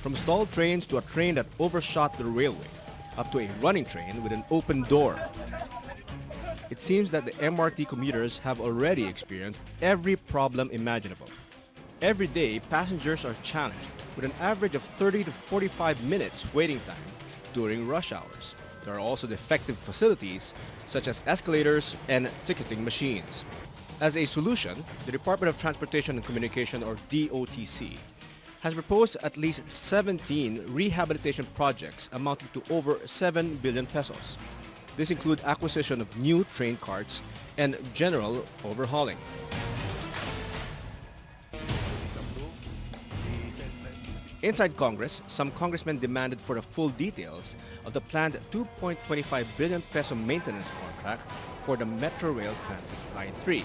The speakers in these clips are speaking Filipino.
From stalled trains to a train that overshot the railway, up to a running train with an open door. It seems that the MRT commuters have already experienced every problem imaginable. Every day, passengers are challenged with an average of 30 to 45 minutes waiting time during rush hours. There are also defective facilities such as escalators and ticketing machines. As a solution, the Department of Transportation and Communication, or DOTC, has proposed at least 17 rehabilitation projects amounting to over 7 billion pesos. This includes acquisition of new train carts and general overhauling. Inside Congress, some congressmen demanded for the full details of the planned 2.25 billion peso maintenance contract for the Metro Rail Transit Line 3.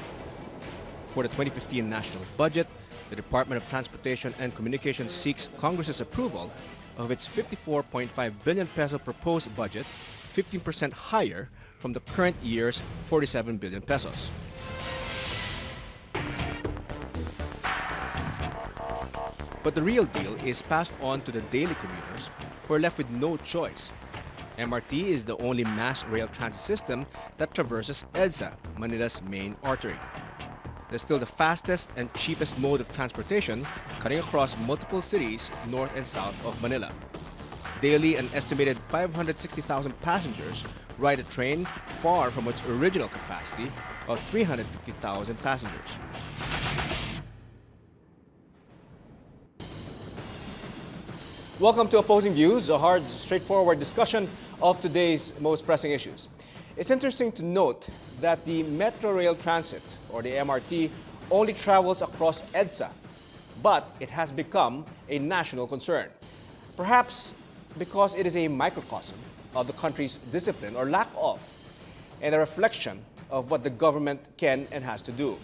For the 2015 national budget, the Department of Transportation and Communications seeks Congress's approval of its 54.5 billion peso proposed budget, 15% higher from the current year's 47 billion pesos. But the real deal is passed on to the daily commuters who are left with no choice. MRT is the only mass rail transit system that traverses EDSA, Manila's main artery. It is still the fastest and cheapest mode of transportation, cutting across multiple cities north and south of Manila. Daily, an estimated 560,000 passengers ride a train, far from its original capacity of 350,000 passengers. Welcome to Opposing Views, a hard, straightforward discussion of today's most pressing issues. It's interesting to note that the Metro Rail Transit, or the MRT, only travels across EDSA, but it has become a national concern. Perhaps because it is a microcosm of the country's discipline or lack of, and a reflection of what the government can and has to do.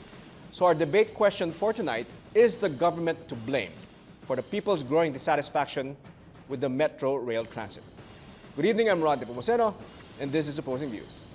So our debate question for tonight: is the government to blame for the people's growing dissatisfaction with the Metro Rail Transit? Good evening, I'm Ron De Pomoceno, and this is Opposing Views.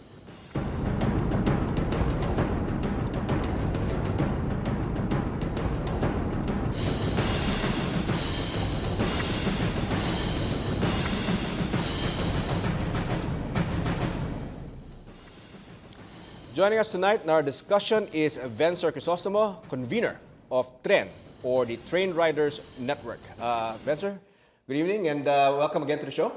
Joining us tonight in our discussion is Vencer Crisostomo, convener of TREN, or the Train Riders Network. Vencer, good evening and welcome again to the show.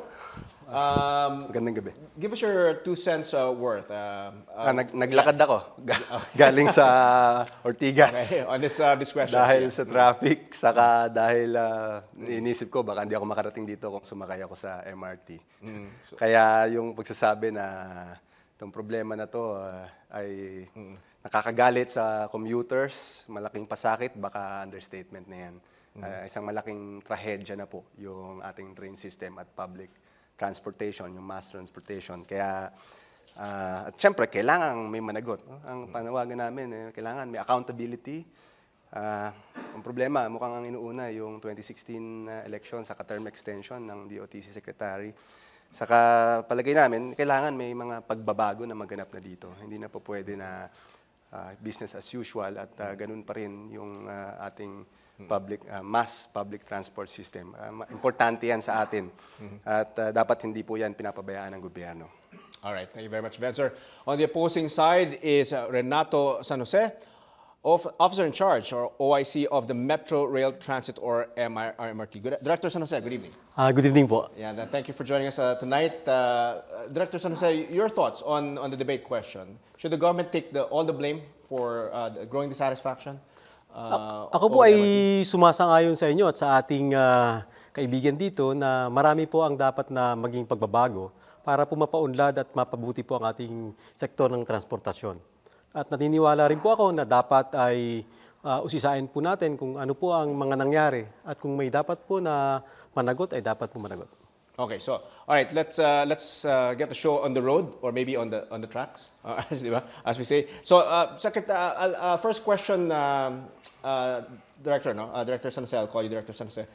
Magandang gabi. Give us your 2 cents worth. Naglakad ako. Galing sa Ortigas. Okay, on this question. Dahil sa traffic, saka dahil inisip ko baka hindi ako makarating dito kung sumakay ako sa MRT. Kaya yung pagsasabi na itong problema na to ay nakakagalit sa commuters, malaking pasakit, baka understatement na yan. Isang malaking trahedya na po yung ating train system at public transportation, yung mass transportation. Kaya, at syempre, kailangan may managot. Ang panawagan namin, kailangan may accountability. Ang problema, mukhang ang inuuna yung 2016 election sa term extension ng DOTC Secretary. Saka palagay namin, kailangan may mga pagbabago na maganap na dito. Hindi na po pwede na business as usual at ganun pa rin yung ating mass public transport system. Importante yan sa atin at dapat hindi po yan pinapabayaan ng gobyerno. All right, thank you very much, Vencer. On the opposing side is Renato San Jose, Officer in Charge, or OIC, of the Metro Rail Transit, or MRT. Director San Jose, good evening. Good evening po. Yeah, thank you for joining us tonight. Director San Jose, your thoughts on the debate question. Should the government take all the blame for the growing dissatisfaction? Ako po ay sumasang-ayon sa inyo at sa ating kaibigan dito na marami po ang dapat na maging pagbabago para po mapaunlad at mapabuti po ang ating sektor ng transportasyon. At naniniwala rin po ako na dapat ay usisain po natin kung ano po ang mga nangyari at kung may dapat po na managot ay dapat po managot. Okay, so all right, let's get the show on the road, or maybe on the tracks, as we say. So, first question, Director, Director San Jose, I'll call you Director San Jose.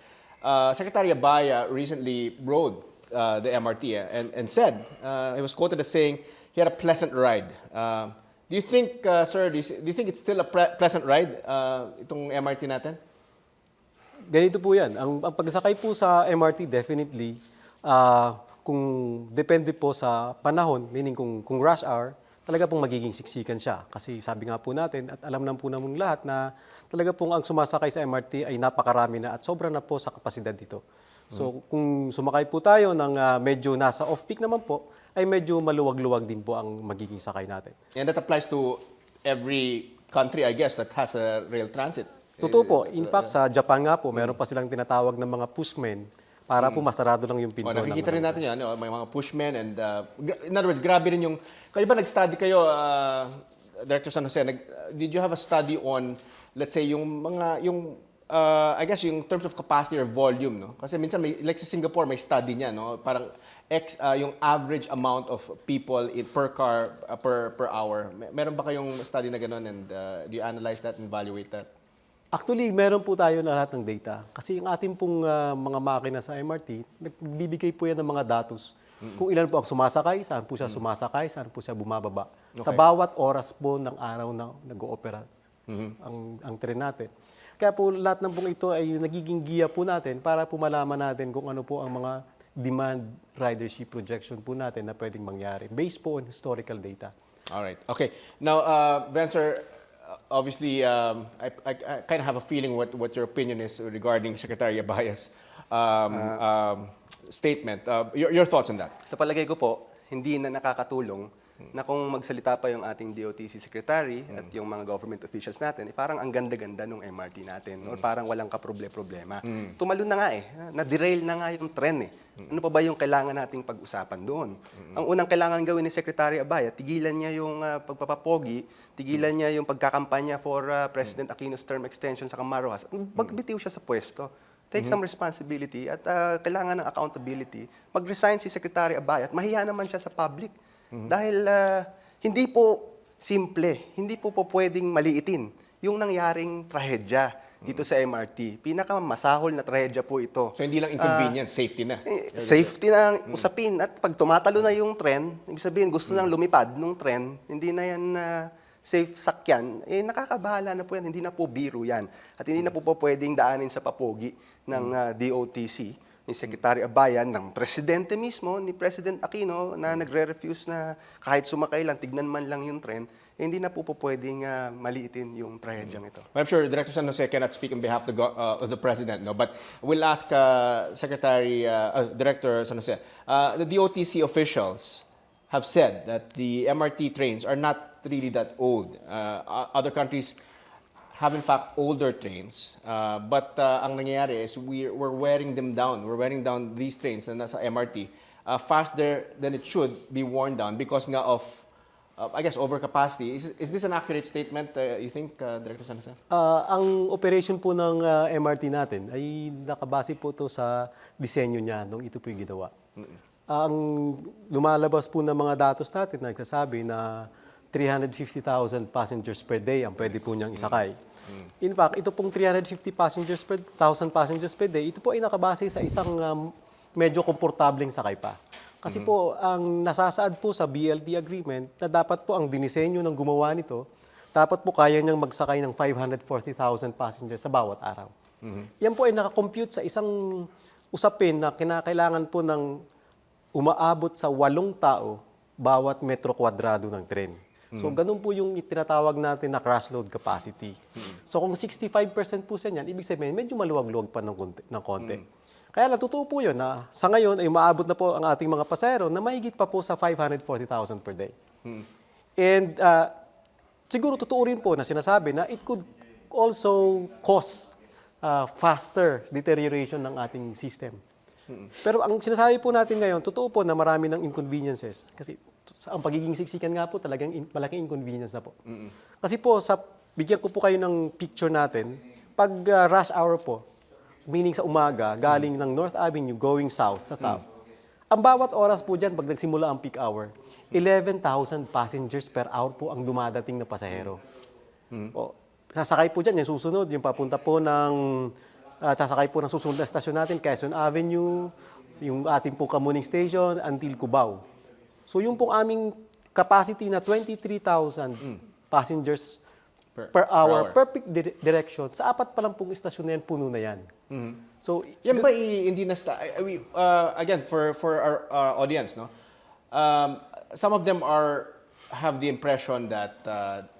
Secretary Abaya recently rode the MRT and said, he was quoted as saying he had a pleasant ride. Do you think, sir, do you think it's still a pleasant ride, itong MRT natin? Ganito po yan. Ang pagsakay po sa MRT, definitely, kung depende po sa panahon, meaning kung rush hour, talaga pong magiging siksikan siya. Kasi sabi nga po natin, at alam na po naman lahat na talaga pong ang sumasakay sa MRT ay napakarami na at sobra na po sa kapasidad dito. So kung sumakay po tayo ng medyo nasa off-peak naman po, ay medyo maluwag-luwag din po ang magiging sakay natin. And that applies to every country, I guess, that has a rail transit. Totoo po. In fact, sa Japan nga po, meron pa silang tinatawag ng mga pushmen para po masarado lang yung pinto. Nakikita rin natin yan, may mga pushmen and in other words, grabe rin yung, kayo ba nag-study kayo, Director San Jose, did you have a study on, let's say, yung mga, I guess yung terms of capacity or volume, no? Kasi minsan, like sa Singapore, may study niya, no? Parang yung average amount of people per car, per hour. Meron ba kayong study na gano'n and do you analyze that and evaluate that? Actually, meron po tayo na lahat ng data. Kasi yung ating pong mga makina sa MRT, nagbibigay po yan ng mga datos. Kung ilan po ang sumasakay, saan po siya sumasakay, saan po siya bumababa. Okay. Sa bawat oras po ng araw na nag-ooperate ang tren natin. Kaya po lahat ng pong ito ay nagiging giya po natin para po malaman natin kung ano po ang mga demand ridership projection po natin na pwedeng mangyari based po on historical data. All right. Okay. Now, Vencer, obviously, I kind of have a feeling what your opinion is regarding Secretary Abaya's statement. Your thoughts on that? Sa palagay ko po, hindi na nakakatulong na kung magsalita pa yung ating DOTC Secretary at yung mga government officials natin, parang ang ganda-ganda ng MRT natin or parang walang kaproble-problema. Tumalon na nga na-derail na nga yung tren Ano pa ba yung kailangan nating pag-usapan doon? Ang unang kailangan gawin ni Secretary Abaya, tigilan niya yung pagpapapogi, tigilan niya yung pagkakampanya for President Aquino's term extension sa Kamarojas. Magbitiw siya sa pwesto. Take some responsibility at kailangan ng accountability. Mag-resign si Secretary Abaya at mahiya naman siya sa public. Dahil hindi po simple, hindi po pwedeng maliitin yung nangyaring trahedya dito sa MRT. Pinakamasahol na trahedya po ito. So hindi lang inconvenience, safety na. Safety na ang usapin. At pag tumatalo na yung tren, ibig sabihin gusto nang lumipad nung tren, hindi na yan safe sakyan, nakakabahala na po yan. Hindi na po biro yan. At hindi na po pwedeng daanin sa papogi ng DOTC, ni Secretary Abayan, ng Presidente mismo, ni President Aquino, na nagre-refuse na kahit sumakay lang, tignan man lang yung tren, hindi na po pwedeng maliitin yung trahedyang ito. I'm sure Director San Jose cannot speak on behalf of the President, no? But we'll ask Director San Jose. The DOTC officials have said that the MRT trains are not really that old. Other countries have in fact older trains, but ang nangyayari is we're wearing them down. We're wearing down these trains na nasa MRT faster than it should be worn down because nga of I guess overcapacity. Is this an accurate statement, you think, Director San Jose? Ang operation po ng MRT natin ay nakabase po ito sa disenyo niya nung ito po yung ginawa. Ang lumalabas po ng mga datos natin nagsasabi na 350,000 passengers per day ang pwede po niyang isakay. In fact, ito pong 350,000 passengers per day, ito po ay nakabase sa isang medyo komportableng sakay pa. Kasi po, ang nasasaad po sa BLT agreement na dapat po ang dinisenyo ng gumawa nito, dapat po kaya niyang magsakay ng 540,000 passengers sa bawat araw. Yan po ay nakakompute sa isang usapin na kinakailangan po ng umaabot sa 8 tao bawat metro kwadrado ng tren. So, ganun po yung tinatawag natin na crash load capacity. So, kung 65% po sa niyan, ibig sabihin, medyo maluwag-luwag pa ng konti. Kaya lang, totoo po yun na sa ngayon ay maabot na po ang ating mga pasahero na mahigit pa po sa 540,000 per day. And siguro totoo rin po na sinasabi na it could also cause faster deterioration ng ating system. Pero ang sinasabi po natin ngayon, totoo po na marami ng inconveniences. Kasi ang pagiging siksikan nga po talagang malaking inconvenience na po. Kasi po, bigyan ko po kayo ng picture natin, pag rush hour po, meaning sa umaga, galing ng North Avenue going south sa south, ang bawat oras po dyan, pag nagsimula ang peak hour, 11,000 passengers per hour po ang dumadating na pasahero. O, sasakay po dyan, yung susunod, yung papunta po ng sasakay po ng susunod na stasyon natin, Quezon Avenue, yung ating pong Kamuning Station, until Cubao. So yung pong aming capacity na 23,000 passengers per hour, perfect direction. Sa apat pa lang pong istasyon na yan, puno na yan. So, Yan ba hindi na again for our audience, no? Some of them have the impression that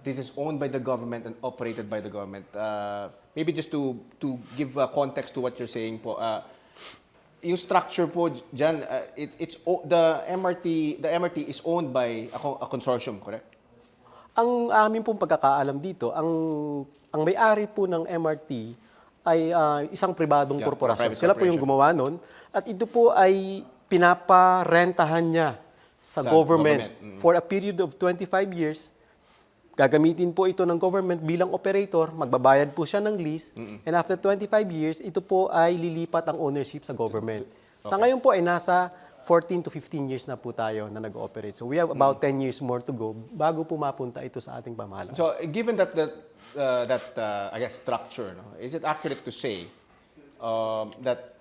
this is owned by the government and operated by the government. Maybe just to give context to what you're saying po. Yung structure po dyan, the MRT is owned by a consortium, correct? ang amin pong pagkakaalam dito, ang may-ari po ng MRT ay isang pribadong korporasyon. private Sila po yung gumawa nun. At ito po ay pinaparentahan niya sa government for a period of 25 years. Gagamitin po ito ng government bilang operator, magbabayad po siya ng lease, and after 25 years, ito po ay lilipat ang ownership sa government. Sa ngayon po ay nasa 14 to 15 years na po tayo na nag-ooperate. So we have about 10 years more to go bago po mapunta ito sa ating pamahalaan. So given that I guess structure, no, is it accurate to say that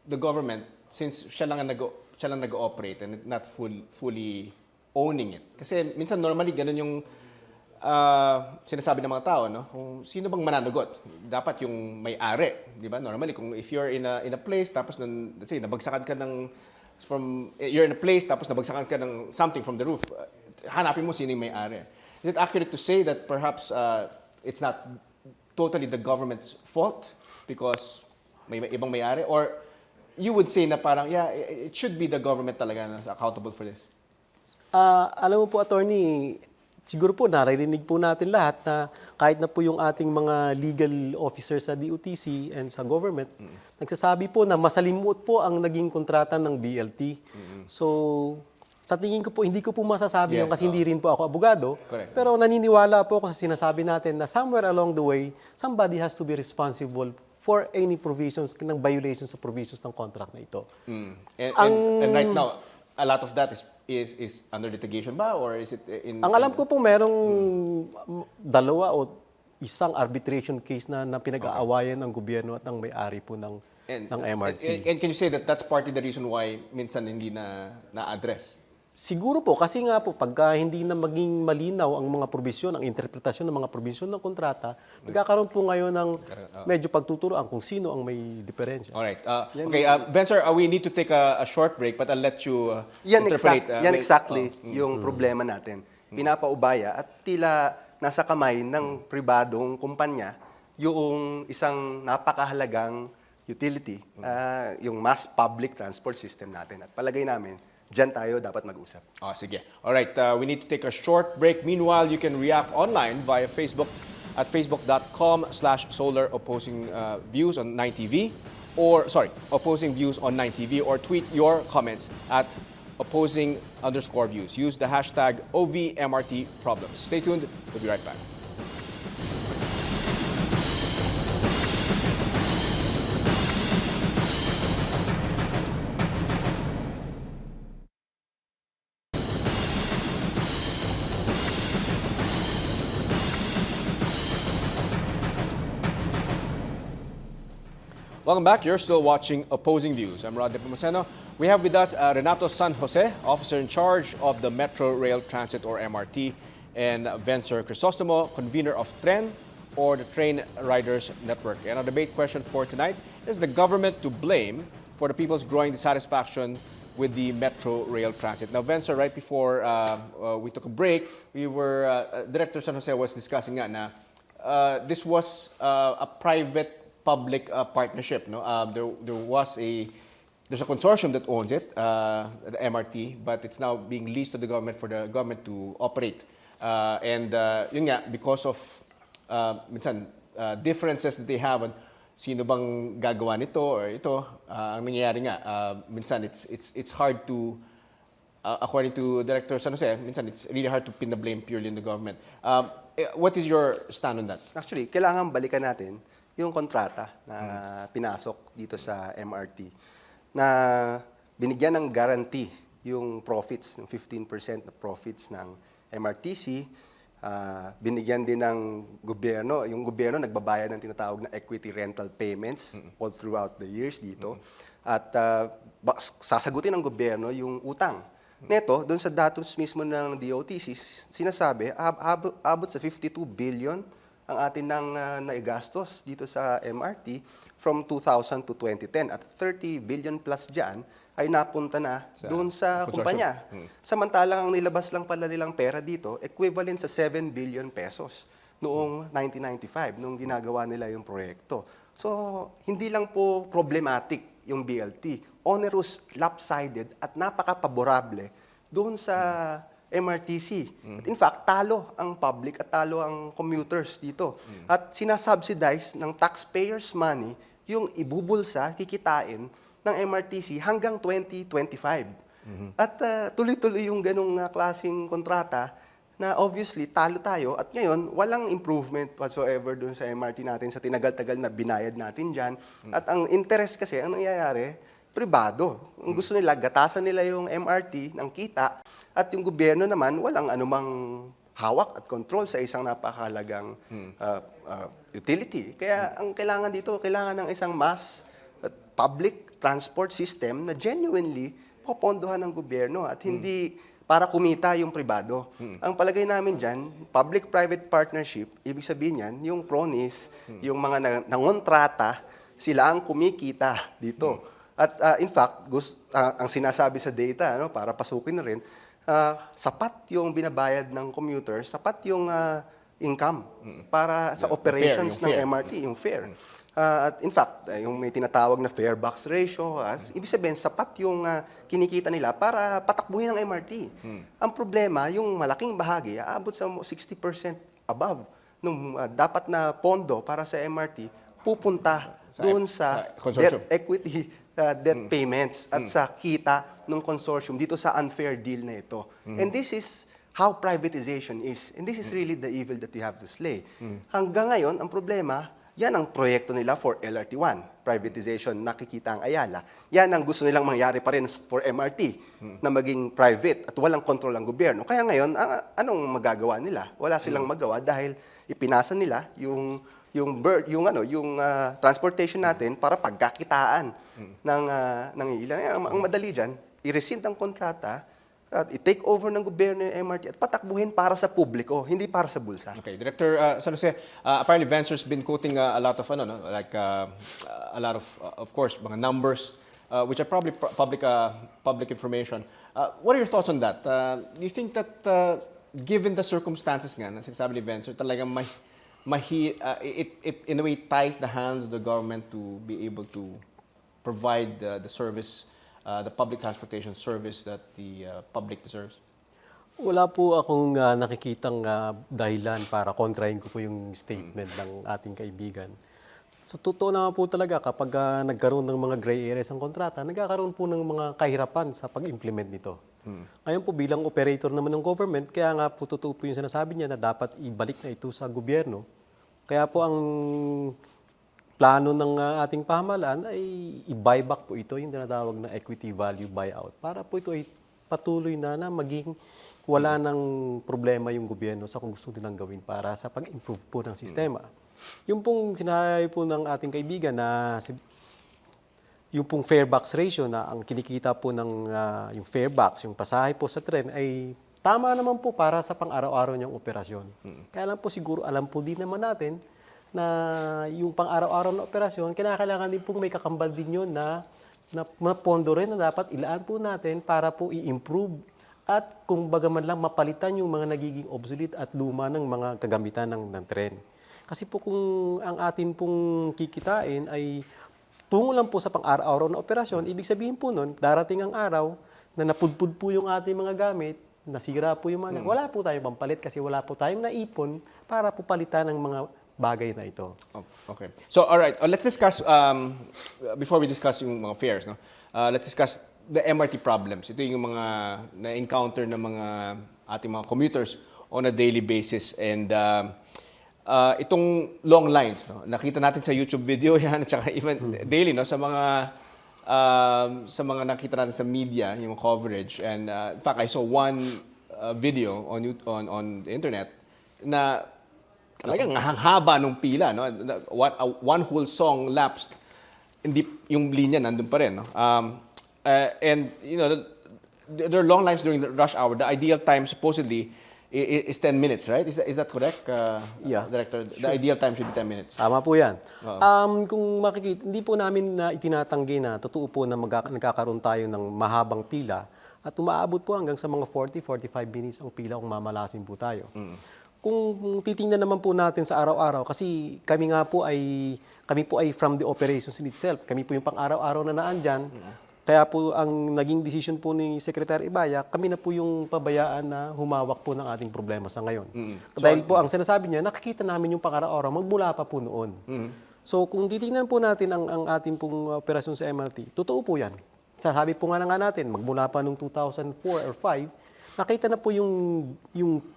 the government, since siya lang nag-ooperate and not fully owning it? Kasi minsan normally ganun yung sinasabi ng mga tao, no? Kung sino bang mananagot, dapat yung may-ari, di ba? Normally, if you're in a place, tapos let's say, nabagsakan ka you're in a place, tapos nabagsakan ka ng something from the roof, hanapin mo sino yung may-ari. Is it accurate to say that perhaps it's not totally the government's fault because may ibang may-ari? Or you would say na parang, yeah, it should be the government talaga na accountable for this? Alam mo po, attorney, siguro po naririnig po natin lahat na kahit na po yung ating mga legal officers sa DOTC and sa government, nagsasabi po na masalimuot po ang naging kontrata ng BLT. So, sa tingin ko po, hindi ko po masasabi yun kasi hindi rin po ako abogado. Correct. Pero naniniwala po ako sa sinasabi natin na somewhere along the way, somebody has to be responsible for any provisions, ng violations of provisions ng contract na ito. And right now, a lot of that is under litigation ba or is it in Ang alam ko po merong dalawa o isang arbitration case na pinag-aawayan ng gobyerno at ng may-ari po ng MRT. And can you say that that's partly the reason why minsan hindi na-address? Siguro po, kasi nga po, pagka hindi na maging malinaw ang mga probisyon, ang interpretasyon ng mga probisyon ng kontrata, nagkakaroon po ngayon ng medyo pagtuturoan kung sino ang may diferensya. Alright. Okay, Vencer, we need to take a short break but I'll let you interpolate. Yan exactly yung problema natin. Pinapaubaya at tila nasa kamay ng pribadong kumpanya yung isang napakahalagang utility, yung mass public transport system natin. At palagay namin, diyan tayo dapat mag-usap. Sige. Alright, we need to take a short break. Meanwhile, you can react online via Facebook at facebook.com/SolarOpposingViews on 9TV Opposing Views on 9TV, or tweet your comments at opposing_views. Use the hashtag OVMRTproblems. Stay tuned. We'll be right back. Welcome back. You're still watching Opposing Views. I'm Rod Nepomuceno. We have with us Renato San Jose, officer in charge of the Metro Rail Transit or MRT, and Vencer Crisostomo, convener of TREN or the Train Riders Network. And our debate question for tonight is the government to blame for the people's growing dissatisfaction with the Metro Rail Transit. Now, Vencer, right before we took a break, Director San Jose was discussing nga na this was a private-public partnership. No, there's a consortium that owns it, the MRT, but it's now being leased to the government for the government to operate. And yun nga, because of minsan differences that they have on sino bang gagawa nito or ito, ang nangyayari nga, minsan it's hard to, according to Director San Jose, minsan it's really hard to pin the blame purely in the government. What is your stand on that? Actually, kailangan balikan natin yung kontrata na pinasok dito sa MRT na binigyan ng guarantee yung profits, ng 15% na profits ng MRTC. Binigyan din ng gobyerno. Yung gobyerno nagbabayad ng tinatawag na equity rental payments all throughout the years dito. At sasagutin ng gobyerno yung utang. Neto, doon sa datos mismo ng DOTC, sinasabi, abot sa 52 billion ang atin nang naigastos dito sa MRT from 2000 to 2010 at 30 billion plus dyan ay napunta na doon sa kumpanya. Samantalang ang nilabas lang pala nilang pera dito, equivalent sa 7 billion pesos noong 1995, nung ginagawa nila yung proyekto. So, hindi lang po problematic yung BLT, onerous, lopsided, at napaka-paborable doon sa MRTC. At in fact, talo ang public at talo ang commuters dito. At sinasubsidize ng taxpayers' money yung ibubulsa, kikitain ng MRTC hanggang 2025. At tuloy-tuloy yung ganong klaseng kontrata na obviously talo tayo at ngayon walang improvement whatsoever doon sa MRT natin sa tinagal-tagal na binayad natin dyan. At ang interest kasi, ang nangyayari, pribado. Ang gusto nila, gatasan nila yung MRT ng kita at yung gobyerno naman walang anumang hawak at control sa isang napakahalagang utility. Kaya ang kailangan dito, kailangan ng isang mass public transport system na genuinely popondohan ng gobyerno at hindi para kumita yung pribado. Ang palagay namin dyan, public-private partnership, ibig sabihin yan, yung cronies, yung mga nangontrata, sila ang kumikita dito. At in fact, ang sinasabi sa data, para pasukin na rin, sapat yung binabayad ng commuters, sapat yung income para sa operations ng MRT, yung fare. At in fact, yung may tinatawag na fare box ratio, ibig sabihin, sapat yung kinikita nila para patakbuhin ang MRT. Ang problema, yung malaking bahagi, aabot sa 60% above nung dapat na pondo para sa MRT, pupunta doon sa debt equity, debt payments at sa kita ng consortium dito sa unfair deal na ito. And this is how privatization is. And this is really the evil that you have to slay. Hanggang ngayon, ang problema, yan ang proyekto nila for LRT1, privatization, nakikita ang Ayala. Yan ang gusto nilang mangyari pa rin for MRT, na maging private at walang kontrol ang gobyerno. Kaya ngayon, anong magagawa nila? Wala silang magawa dahil ipinasa nila yung transportation natin para pagkakitaan ng ilan. Ang madali dyan, i-rescind ang kontrata, at i-take over ng gobyerno yung MRT at patakbuhin para sa publiko, hindi para sa bulsa. Okay, Director San Jose, apparently Venture's been quoting a lot of a lot of course, mga numbers which are probably public information. What are your thoughts on that? Do you think that given the circumstances nga na sinasabi ni Venture, talagang it in a way ties the hands of the government to be able to provide the service, the public transportation service that the public deserves? Wala po akong nakikitang dahilan para kontrahin ko po yung statement ng ating kaibigan. So, totoo naman po talaga kapag nagkaroon ng mga gray areas ang kontrata, nagkakaroon po ng mga kahirapan sa pag-implement nito. Ngayon po bilang operator naman ng government, kaya nga po totoo po yung sinasabi niya na dapat ibalik na ito sa gobyerno. Kaya po ang plano ng ating pamahalaan ay i-buyback po ito, yung tinatawag na equity value buyout, para po ito ay patuloy na maging wala ng problema yung gobyerno sa kung gusto nilang gawin para sa pag-improve po ng sistema. Yung pong sinabi po ng ating kaibigan na yung pong fare box ratio na ang kinikita po ng yung fare box, yung pasahe po sa tren ay tama naman po para sa pang-araw-araw niyang operasyon. Kaya lang po siguro alam po din naman natin na yung pang-araw-araw na operasyon, kinakailangan din pong may kakambal din yun na mapondo rin na dapat ilaan po natin para po i-improve at kung bagaman lang mapalitan yung mga nagiging obsolete at luma ng mga kagamitan ng tren. Kasi po kung ang atin pong kikitain ay tungo lang po sa pang-araw-araw na operasyon, ibig sabihin po nun, darating ang araw na napudpud po yung ating mga gamit, nasira po yung mga wala po tayong pampalit kasi wala po tayong naipon para po palitan ng mga bagay na ito. Oh, okay. So, all right. Let's discuss, before we discuss yung mga fares, no? Let's discuss the MRT problems. Ito yung mga na-encounter ng mga ating mga commuters on a daily basis. And itong long lines, no? Nakita natin sa YouTube video yan, at saka even daily, no? Sa mga nakita natin sa media, yung coverage. And in fact, I saw one video on the internet na talagang haba nung pila, no? One whole song lapsed, hindi yung linya nandun pa rin, no? And you know, there are long lines during the rush hour. The ideal time supposedly is 10 minutes, right? Is that correct, Yeah. Director? The ideal time should be 10 minutes. Tama po yan. Kung makikita, hindi po namin na itinatanggi na totoo po na nagkakaroon tayo ng mahabang pila at umaabot po hanggang sa mga 40-45 minutes ang pila kung mamalasin po tayo. Kung titingnan naman po natin sa araw-araw, kasi kami po ay from the operations in itself. Kami po yung pang-araw-araw na naandyan. Kaya po ang naging decision po ni Secretary Ibaya, kami na po yung pabayaan na humawak po ng ating problema sa ngayon. Dahil po ang sinasabi niya, nakikita namin yung pang-araw-araw magmula pa po noon. So kung titingnan po natin ang ating pong operasyon sa MRT, totoo po yan. Sasabi po nga natin, magmula pa noong 2004 or 5, nakita na po yung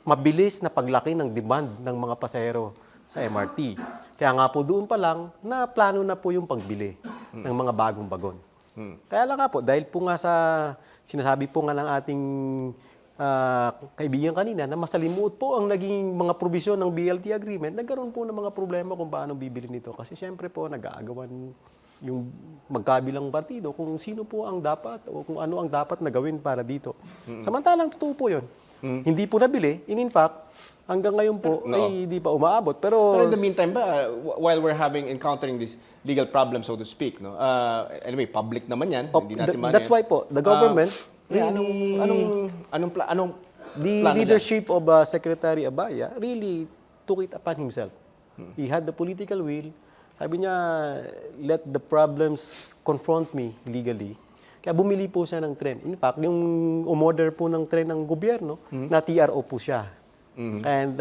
mabilis na paglaki ng demand ng mga pasahero sa MRT. Kaya nga po doon pa lang, na plano na po yung pagbili ng mga bagong bagon. Kaya lang nga po, dahil po nga sa sinasabi po nga ng ating kaibigan kanina na masalimuot po ang naging mga probisyon ng BLT agreement, nagkaroon po ng mga problema kung paano bibili nito. Kasi siyempre po, nag-aagawan yung magkabilang partido kung sino po ang dapat o kung ano ang dapat na gawin para dito. Samantalang totoo po yun. Hindi po nabili. In fact, hanggang ngayon po ay hindi pa umaabot. Pero in the meantime ba, while we're encountering this legal problem, so to speak, no? Anyway, public naman yan. Hindi natin that's why po, the government, anong plano the leadership of Secretary Abaya really took it upon himself. He had the political will. Sabi niya, let the problems confront me legally. Kaya bumili po siya ng tren. In fact, yung umorder po ng tren ng gobyerno, na TRO po siya. And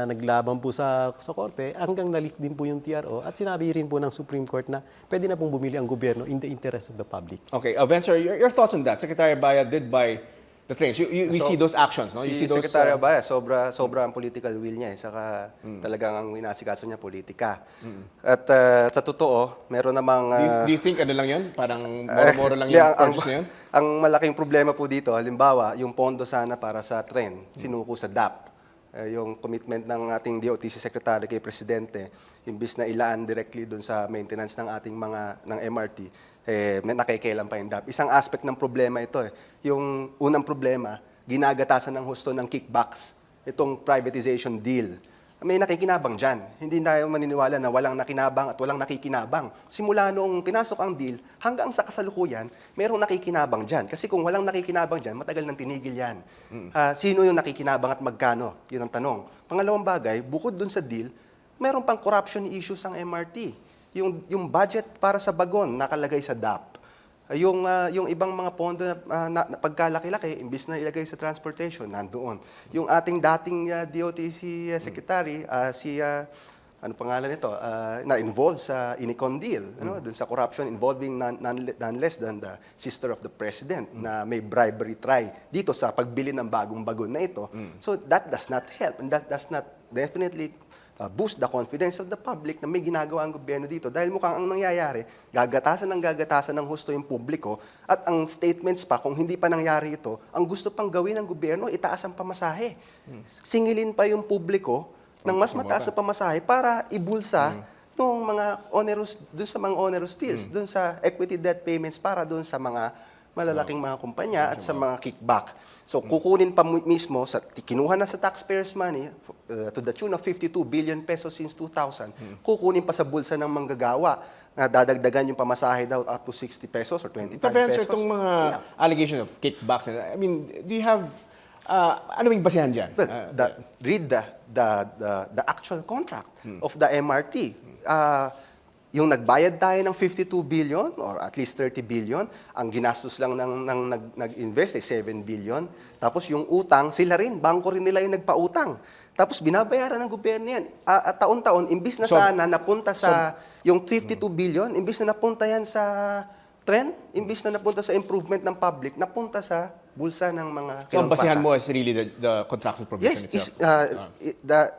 naglaban po sa korte, hanggang na-lift din po yung TRO. At sinabi rin po ng Supreme Court na pwede na pong bumili ang gobyerno in the interest of the public. Okay, Venture, your thoughts on that? Secretary Abaya did buy the trains. We see those actions, no? Si You see those, Secretary Abaya, sobra ang political will niya. Saka talagang ang inasikaso niya, politika. At sa totoo, meron namang... do you think ano lang yun? Parang moro-moro lang yung purchase na yun? Ang malaking problema po dito, halimbawa, yung pondo sana para sa tren, sinuko sa DAP. Yung commitment ng ating DOTC Secretary kay Presidente, imbis na ilaan directly doon sa maintenance ng ating ng MRT, nakikialam pa yung DAP. Isang aspect ng problema ito. Yung unang problema, ginagatasan ng husto ng kickbacks, itong privatization deal. May nakikinabang dyan. Hindi tayo maniniwala na walang nakinabang at walang nakikinabang. Simula noong pinasok ang deal, hanggang sa kasalukuyan, mayroong nakikinabang dyan. Kasi kung walang nakikinabang dyan, matagal nang tinigil yan. Sino yung nakikinabang at magkano? Yun ang tanong. Pangalawang bagay, bukod dun sa deal, mayroon pang corruption issues ang MRT. Yung budget para sa bagon, nakalagay sa DAP. Yung ibang mga pondo na pagkalaki-laki, imbis na ilagay sa transportation, nandoon. Yung ating dating DOTC Secretary, ano pangalan nito, na-involved sa Inicon deal, dun sa corruption involving none less than the sister of the president na may bribery try dito sa pagbili ng bagong bagon na ito. So that does not help and that does not definitely boost the confidence of the public na may ginagawa ang gobyerno dito. Dahil mukhang ang nangyayari, gagatasan ng husto yung publiko at ang statements pa, kung hindi pa nangyari ito, ang gusto pang gawin ng gobyerno, itaas ang pamasahe. Singilin pa yung publiko ng mas mataas na pamasahe para ibulsa nung mga onerous, dun sa mga onerous deals, dun sa equity debt payments para dun sa mga malalaking mga kumpanya at sa mga kickback. So kukunin pa mismo, kinuha na sa taxpayers' money to the tune of 52 billion pesos since 2000, kukunin pa sa bulsa ng manggagawa na dadagdagan yung pamasahe daw up to 60 pesos or 25 Professor, pesos. itong mga allegation of kickbacks, I mean, do you have, ano yung basehan dyan? But read the actual contract of the MRT. Yung nagbayad tayo ng 52 billion or at least 30 billion, ang ginastos lang ng nag-invest ay 7 billion. Tapos yung utang, sila rin, bangko rin nila yung nagpautang. Tapos binabayaran ng gobyerno yan. At taon-taon, imbis na sana napunta sa yung 52 billion, imbis na napunta yan sa trend, imbis na napunta sa improvement ng public, napunta sa bulsa ng mga So ang basehan mo is really the contractual provision itself?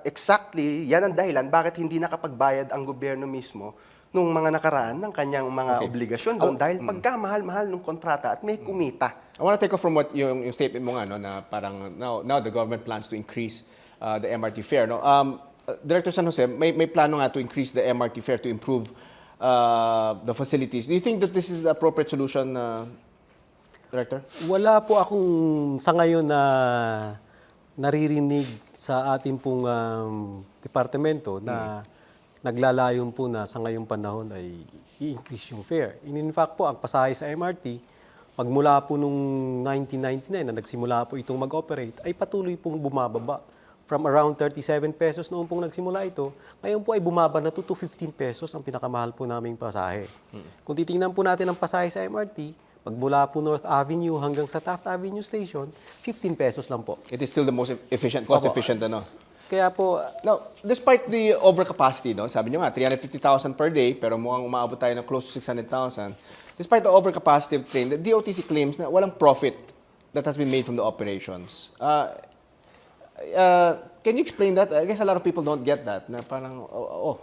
Exactly. Yan ang dahilan bakit hindi nakapagbayad ang gobyerno mismo nung mga nakaraan ng kanyang mga obligasyon doon dahil pagkamahal-mahal ng kontrata at may kumita. I want to take off from what yung statement mo nga, no, na parang now the government plans to increase the MRT fare. No? Director San Jose, may plano nga to increase the MRT fare to improve the facilities. Do you think that this is the appropriate solution, Director? Wala po akong sa ngayon na naririnig sa ating pong departamento na naglalayon po na sa ngayong panahon ay i-increase yung fare. In fact po, ang pasahe sa MRT, magmula po nung 1999 na nagsimula po itong mag-operate, ay patuloy pong bumababa. From around 37 pesos noong pong nagsimula ito, ngayon po ay bumaba na to 15 pesos ang pinakamahal po naming pasahe. Kung titingnan po natin ang pasahe sa MRT, magmula po North Avenue hanggang sa Taft Avenue Station, 15 pesos lang po. It is still the most efficient, cost-efficient, ano? Kaya po, Now, despite the overcapacity, no? Sabi niyo nga, 350,000 per day, pero mukhang umaabot tayo ng close to 600,000. Despite the overcapacity of train, the DOTC claims na walang profit that has been made from the operations. Can you explain that? I guess a lot of people don't get that. Na parang,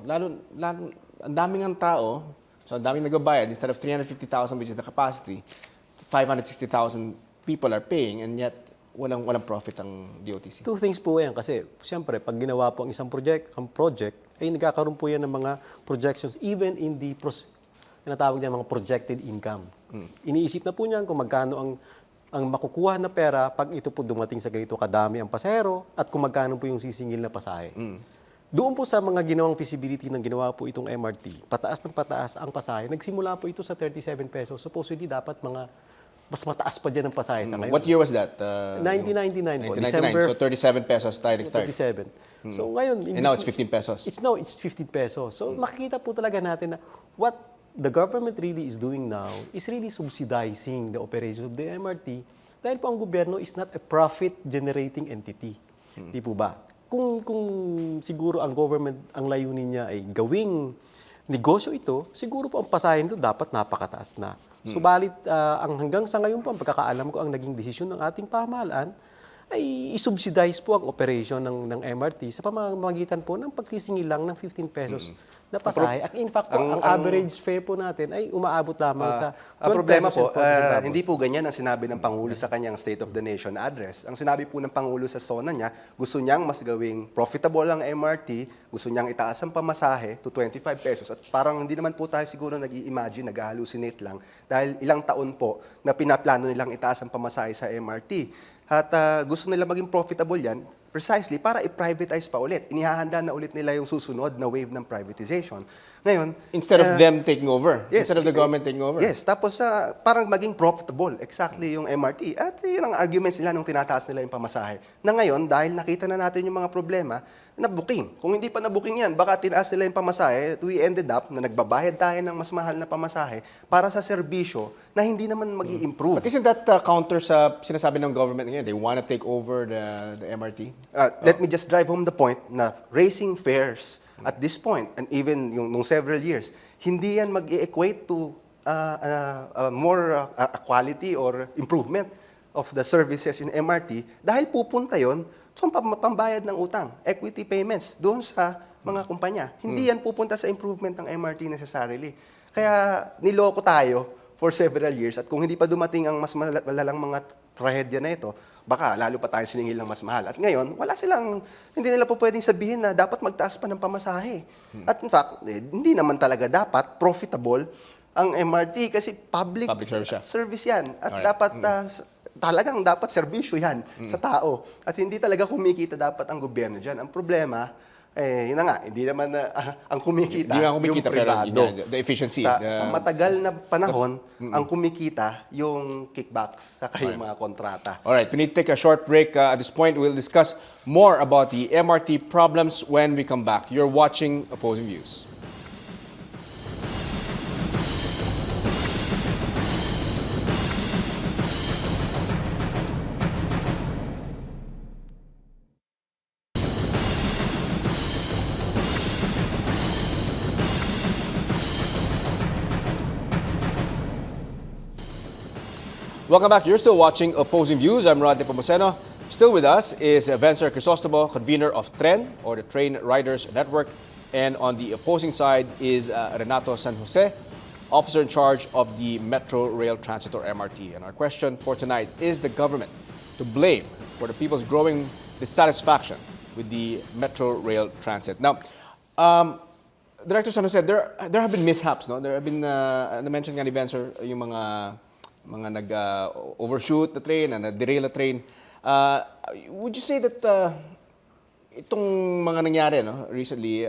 lalo, ang daming ng tao, so ang daming nagbabayad, instead of 350,000 which is the capacity, 560,000 people are paying, and yet walang profit ang DOTC. two things po yan. Kasi, siyempre, pag ginawa po ang isang project, ay nagkakaroon po yan ng mga projections, even in the tinatawag niya mga projected income. Iniisip na po niyan kung magkano ang makukuha na pera pag ito po dumating sa ganito kadami ang pasahero at kung magkano po yung sisingil na pasahe. Doon po sa mga ginawang feasibility ng ginawa po itong MRT, pataas ng pataas ang pasahe. Nagsimula po ito sa 37 pesos. Supposedly dapat mas mataas pa dyan ang pasahe sa ngayon. What year was that? 1999 po. 1999. December So 37 pesos tayo nag-start. 37. So ngayon, And now it's 15 pesos. It's 15 pesos. So makikita po talaga natin na what the government really is doing now is really subsidizing the operations of the MRT dahil po ang gobyerno is not a profit-generating entity. Di po ba? Kung siguro ang government, ang layunin niya ay gawing negosyo ito, siguro po ang pasahin ito dapat napakataas na. Subalit, ang hanggang sa ngayon po, ang pagkakaalam ko, ang naging desisyon ng ating pamahalaan ay isubsidize po ang operation ng MRT sa pamamagitan po ng pagkisingil lang ng 15 pesos na pasahe. At in fact po, ang average fare po natin ay umaabot lamang sa 12 Ang problema pesos po, and 40 centavos. hindi po ganyan ang sinabi ng Pangulo sa kanyang State of the Nation address. Ang sinabi po ng Pangulo sa SONA niya, gusto niyang mas gawing profitable ang MRT, gusto niyang itaas ang pamasahe to 25 pesos. At parang hindi naman po tayo siguro nag-i-imagine, nag-hallucinate lang, dahil ilang taon po na pinaplano nilang itaas ang pamasahe sa MRT. At gusto nila maging profitable yan precisely para i-privatize pa ulit. Inihahanda na ulit nila yung susunod na wave ng privatization. Ngayon, Instead of them taking over. yes, Instead of the government taking over. Yes, tapos parang maging profitable exactly yung MRT. At yun ang arguments nila nung tinataas nila yung pamasahe. Na ngayon, dahil nakita na natin yung mga problema, na-booking. Kung hindi pa na-booking yan, baka tinaas nila yung pamasahe, we ended up na nagbabayad tayo ng mas mahal na pamasahe para sa serbisyo na hindi naman mag-i-improve. But isn't that counter sa sinasabi ng government ngayon? They want to take over the MRT? Let me just drive home the point na raising fares at this point, and even yung nung several years, hindi yan mag-equate to more quality or improvement of the services in MRT dahil pupunta yon sa pambayad ng utang, equity payments, doon sa mga kumpanya. Hindi yan pupunta sa improvement ng MRT necessarily. Kaya niloko tayo for several years at kung hindi pa dumating ang mas malalang mga trahedya na ito, baka lalo pa tayo siningil ng mas mahal. At ngayon, hindi nila po pwedeng sabihin na dapat magtaas pa ng pamasahe. At in fact, hindi naman talaga dapat profitable ang MRT kasi public service yan. At dapat talagang dapat serbisyo yan sa tao. At hindi talaga kumikita dapat ang gobyerno dyan. Ang problema, yun na nga, hindi naman ang kumikita, yung privado. The efficiency. Sa matagal na panahon, ang kumikita yung kickbacks sa yung mga kontrata. All right, we need to take a short break. At this point, we'll discuss more about the MRT problems when we come back. You're watching Opposing Views. Welcome back. You're still watching Opposing Views. I'm Rod Nepomuceno. Still with us is Vencer Crisostomo, convener of TREN, or the Train Riders Network. And on the opposing side is Renato San Jose, officer in charge of the Metro Rail Transit, or MRT. And our question for tonight, is the government to blame for the people's growing dissatisfaction with the Metro Rail Transit? Now, Director San Jose, there have been mishaps, no? There have been, na-mention nga ni Vencer, yung mga nag-overshoot the train and derail the train. Would you say that itong mga nangyari no, recently,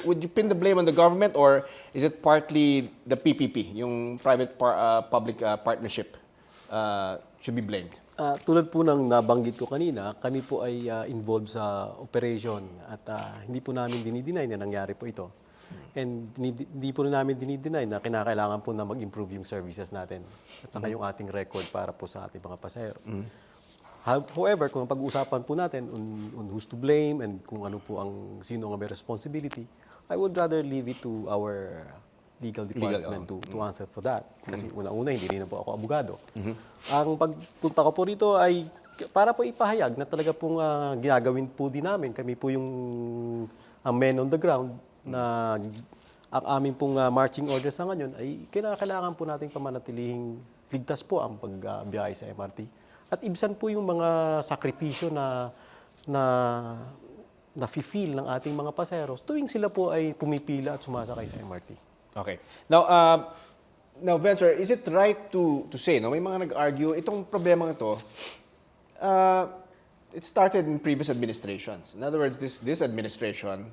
would you pin the blame on the government or is it partly the PPP, yung public partnership, should be blamed? Tulad po ng nabanggit ko kanina, kami po ay involved sa operation at hindi po namin dinideny na nangyari po ito. And hindi po namin dinideny na kinakailangan po na mag-improve yung services natin at saka yung ating record para po sa ating mga pasahero. However, kung pag-uusapan po natin on who's to blame and kung ano po sino ang may responsibility, I would rather leave it to our legal department to answer for that. Kasi una-una, hindi rin po ako abogado. Ang pagpunta ko po rito ay para po ipahayag na talaga pong ginagawin po din namin. Kami po yung men on the ground na ang aming pong marching orders sa ngayon ay kailangan po nating pamanatilihing ligtas po ang pagbiyahe sa MRT. At ibsan po yung mga sakripisyo na feel ng ating mga paseros tuwing sila po ay pumipila at sumasakay sa MRT. Okay. Now, Venture, is it right to say, no, may mga nag-argue, itong problema ito, it started in previous administrations. In other words, this administration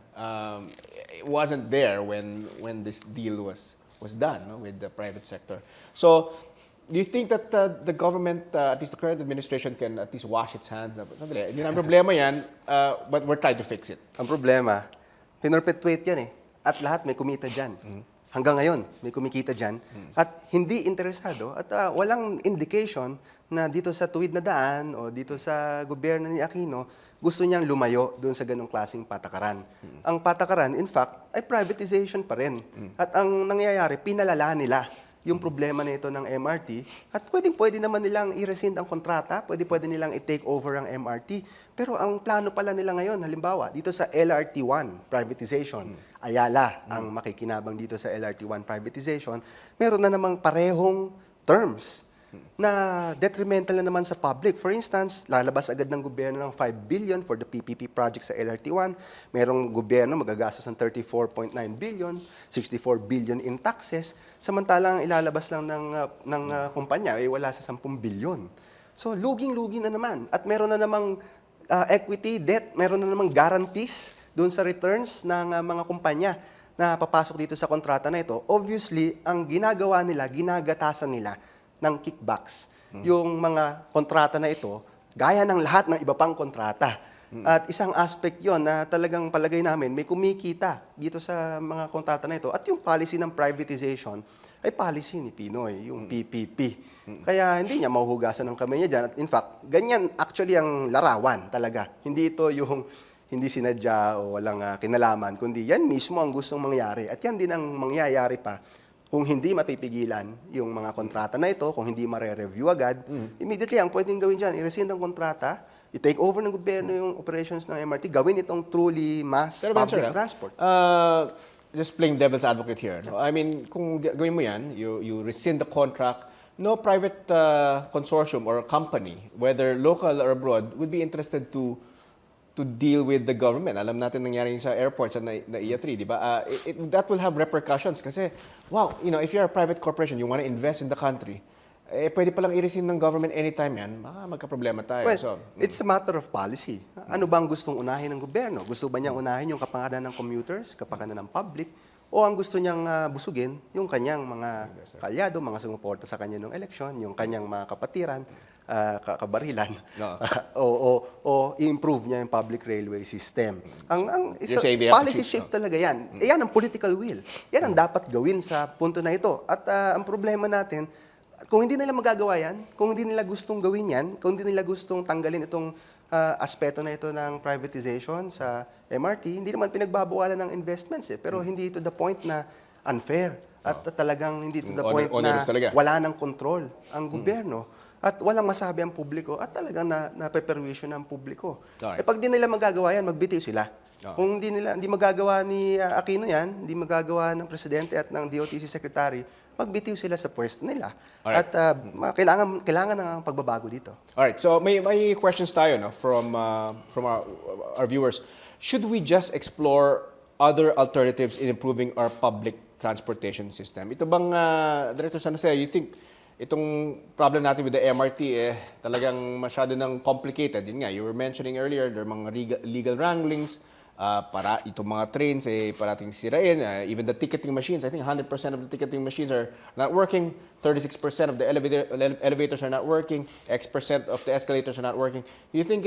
wasn't there when this deal was done, no, with the private sector. So, do you think that the government, at least the current administration, can at least wash its hands? Hindi na problema yan, but we're trying to fix it. Ang problema, pinorpetuate yan eh. At lahat may kumita dyan. Hanggang ngayon, may kumikita dyan. At hindi interesado at walang indication na dito sa tuwid na daan o dito sa gobyerno ni Aquino, gusto niyang lumayo doon sa ganong klaseng patakaran. Ang patakaran, in fact, ay privatization pa rin. At ang nangyayari, pinalala nila yung problema na ito ng MRT at pwede naman nilang i-rescind ang kontrata, pwede nilang i-take over ang MRT. Pero ang plano pala nila ngayon, halimbawa, dito sa LRT1 privatization, Ayala ang makikinabang dito sa LRT1 privatization, meron na namang parehong terms na detrimental na naman sa public. For instance, lalabas agad ng gobyerno ng 5 billion for the PPP project sa LRT1. Merong gobyerno magagastos ng 34.9 billion, 64 billion in taxes, samantalang ilalabas lang ng kumpanya ay wala sa 10 billion. So, luging-lugi na naman. At meron na namang equity, debt, meron na namang guarantees doon sa returns ng mga kumpanya na papasok dito sa kontrata na ito. Obviously, ang ginagawa nila, ginagatasan nila ng kickbacks. Yung mga kontrata na ito, gaya ng lahat ng iba pang kontrata. At isang aspect yon na talagang palagay namin, may kumikita dito sa mga kontrata na ito. At yung policy ng privatization ay policy ni Pinoy, yung PPP. Kaya hindi niya mahuhugasan ng kamay niya dyan. At in fact, ganyan actually ang larawan talaga. Hindi ito yung hindi sinadya o walang kinalaman, kundi yan mismo ang gustong mangyari. At yan din ang mangyayari pa kung hindi mapipigilan yung mga kontrata na ito, kung hindi mare-review agad, immediately ang pwedeng gawin dyan, i-rescind ang kontrata, i-take over ng gobyerno yung operations ng MRT, gawin itong truly mass public transport. Just playing devil's advocate here. No? I mean, kung gawin mo yan, you rescind the contract, no private consortium or company, whether local or abroad, would be interested to deal with the government. Alam natin nangyari sa airports sa NAIA 3, di ba? That will have repercussions kasi, wow, you know, if you're a private corporation, you want to invest in the country, pwede palang i-rescind ng government anytime yan, baka magka-problema tayo. Well, it's a matter of policy. Ano bang gustong unahin ng gobyerno? Gusto ba niyang unahin yung kapakanan ng commuters, kapakanan ng public, o ang gusto niyang busugin yung kanyang mga kalyado, mga sumuporta sa kanya ng eleksyon, yung kanyang mga kapatiran, kabarilan, o i-improve niya yung public railway system. Policy shift talaga yan. Yan ang political will. Yan ang dapat gawin sa punto na ito. At ang problema natin, kung hindi nila magagawa yan, kung hindi nila gustong gawin yan, kung hindi nila gustong tanggalin itong aspeto na ito ng privatization sa MRT, hindi naman pinagbabawalan ng investments pero hindi to the point na unfair at talagang hindi to the point na wala ng control ang gobyerno. At walang masabi ang publiko at talagang napeperwisyo ng publiko. Pag di nila magagawa yan, magbitiw sila. Kung hindi magagawa ni Aquino yan, hindi magagawa ng Presidente at ng DOTC Secretary, magbitiw sila sa pwesto nila. At kailangan ng pagbabago dito. Alright, so may questions tayo no, from our viewers. Should we just explore other alternatives in improving our public transportation system? Ito bang, Director San Jose, you think itong problem natin with the MRT, talagang masyado ng complicated. Yun nga, you were mentioning earlier, there are mga legal wranglings, para itong mga trains, parating sirain. Even the ticketing machines, I think 100% of the ticketing machines are not working, 36% of the elevators are not working, X% of the escalators are not working. Do you think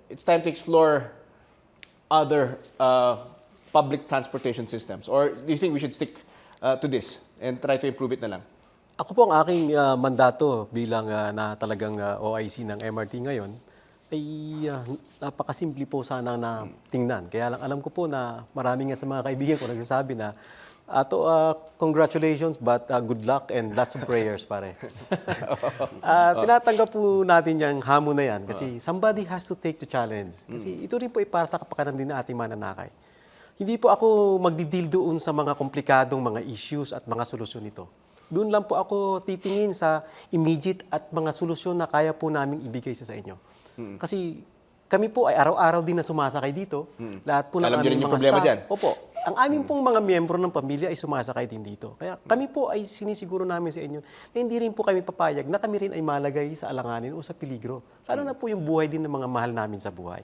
it's time to explore other public transportation systems? Or do you think we should stick to this and try to improve it na lang? Ako po ang aking mandato bilang na talagang OIC ng MRT ngayon ay napakasimple po sana na tingnan. Kaya lang alam ko po na marami nga sa mga kaibigan ko nagsasabi na congratulations but good luck and lots of prayers pare. Tinatanggap po natin yung hamon na yan kasi somebody has to take the challenge. Kasi ito rin po ay para sa kapakanan din ng ating mananakay. Hindi po ako magdidil doon sa mga komplikadong mga issues at mga solusyon nito. Doon lang po ako titingin sa immediate at mga solusyon na kaya po namin ibigay sa inyo. Kasi kami po ay araw-araw din na sumasakay dito. Lahat po ng Alam niyo rin aming yung mga problema staff. dyan. Opo. Ang aming pong mga miyembro ng pamilya ay sumasakay din dito. Kaya kami po ay sinisiguro namin sa inyo na hindi rin po kami papayag na kami rin ay malagay sa alanganin o sa peligro. Lalo na po yung buhay din ng mga mahal namin sa buhay.